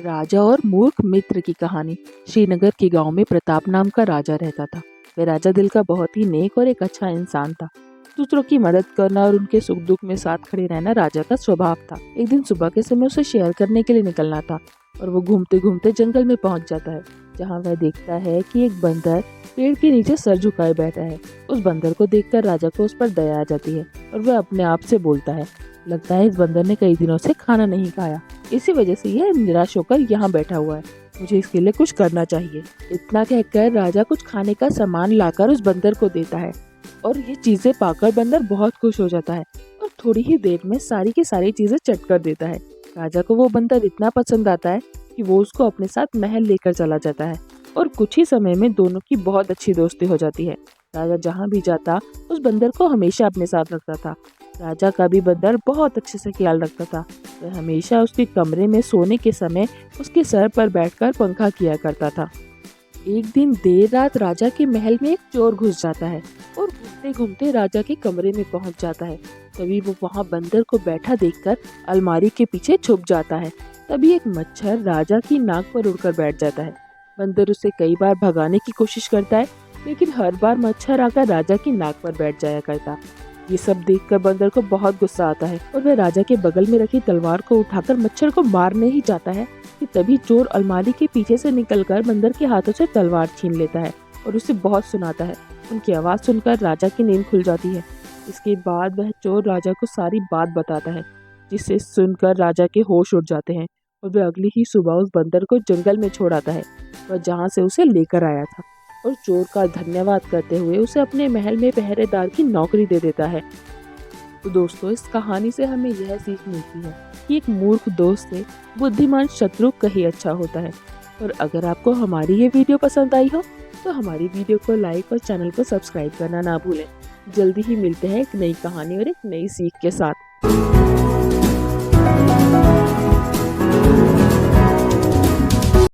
राजा और मूर्ख मित्र की कहानी। श्रीनगर के गांव में प्रताप नाम का राजा रहता था। वह राजा दिल का बहुत ही नेक और एक अच्छा इंसान था। दूसरों की मदद करना और उनके सुख दुख में साथ खड़े रहना राजा का स्वभाव था। एक दिन सुबह के समय उसे शहर करने के लिए निकलना था और वो घूमते घूमते जंगल में पहुंच जाता है, जहां वह देखता है कि एक बंदर पेड़ के नीचे सर झुकाए बैठा है। उस बंदर को देखकर राजा को उस पर दया आ जाती है और वह अपने आप से बोलता है, लगता है इस बंदर ने कई दिनों से खाना नहीं खाया, इसी वजह से यह निराश होकर यहाँ बैठा हुआ है। मुझे इसके लिए कुछ करना चाहिए। इतना कहकर राजा कुछ खाने का सामान लाकर उस बंदर को देता है और ये चीजें पाकर बंदर बहुत खुश हो जाता है और थोड़ी ही देर में सारी की सारी चीजें चट कर देता है। राजा को वो बंदर इतना पसंद आता है कि वो उसको अपने साथ महल लेकर चला जाता है और कुछ ही समय में दोनों की बहुत अच्छी दोस्ती हो जाती है। राजा जहाँ भी जाता उस बंदर को हमेशा अपने साथ रखता था। राजा का भी बंदर बहुत अच्छे से ख्याल रखता था। वह हमेशा उसके कमरे में सोने के समय उसके सर पर बैठकर पंखा किया करता था। एक दिन देर रात राजा के महल में एक चोर घुस जाता है और घूमते घूमते राजा के कमरे में पहुंच जाता है। तभी वो वहां बंदर को बैठा देखकर अलमारी के पीछे छुप जाता है। तभी एक मच्छर राजा की नाक पर उड़कर बैठ जाता है। बंदर उसे कई बार भगाने की कोशिश करता है, लेकिन हर बार मच्छर आकर राजा की नाक पर बैठ जाया करता। ये सब देखकर बंदर को बहुत गुस्सा आता है और वह राजा के बगल में रखी तलवार को उठाकर मच्छर को मारने ही जाता है कि तभी चोर अलमारी के पीछे से निकलकर बंदर के हाथों से तलवार छीन लेता है और उसे बहुत सुनाता है। उनकी आवाज सुनकर राजा की नींद खुल जाती है। इसके बाद वह चोर राजा को सारी बात बताता है, जिसे सुनकर राजा के होश उड़ जाते हैं और वह अगली ही सुबह उस बंदर को जंगल में छोड़ आता है, वह जहाँ से उसे लेकर आया था, और चोर का धन्यवाद करते हुए उसे अपने महल में पहरेदार की नौकरी दे देता है। तो दोस्तों, इस कहानी से हमें यह सीख मिलती है कि एक मूर्ख दोस्त से बुद्धिमान शत्रु कहीं अच्छा होता है। और अगर आपको हमारी ये वीडियो पसंद आई हो तो हमारी वीडियो को लाइक और चैनल को सब्सक्राइब करना ना भूलें। जल्दी ही मिलते हैं एक नई कहानी और एक नई सीख के साथ।